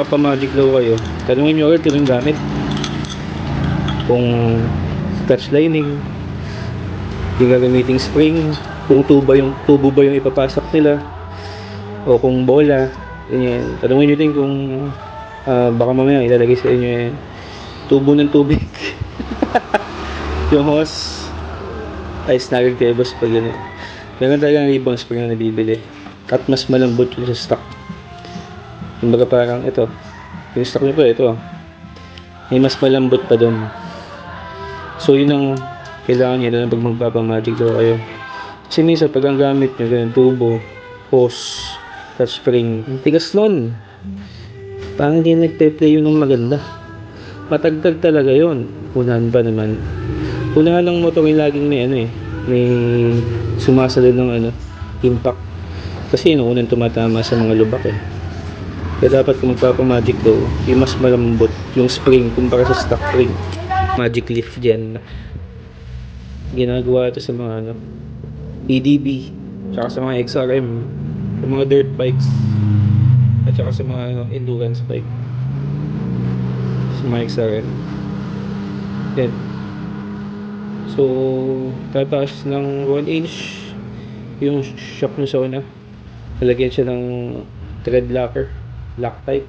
magpapamagic daw kayo, tanungin nyo agad kung gamit. Kung scotch lining, yung gagamiting spring, kung tubo ba yung ipapasok nila, o kung bola, ganyan. Tanungin nyo din kung baka mamaya ilalagay sa inyo tubo ng tubig. Yung hose ay snagag tebos pag gano'n. Meron talagang ribbon spring na nabibili at mas malambot yung sa stock. Kumbaga parang ito, yung stock nyo po ito, may mas malambot pa doon. So yun ang kailangan nyo doon pag magpapamagic daw kayo. Kasi minsan pag ang gamit nyo ganun, tubo, hose, touch spring, tigas nun. Parang hindi nagpe-play yun ng maganda. Matagtag talaga yun. Unahan pa naman. Unahan ng motor yung laging may may sumasalad ng impact. Kasi yun unang tumatama sa mga lubak Kaya dapat kung magpapamagic daw, yung mas malambot yung spring kumpara sa stock spring. Magic lift dyan. Ginagawa ito sa mga PDB, tsaka sa mga XRM, sa mga dirt bikes, at saka sa mga endurance bike. Sa mga XRM. Yan. So, tataas ng 1 inch yung shock nyo sa una. Lalagyan siya ng thread locker, lock type.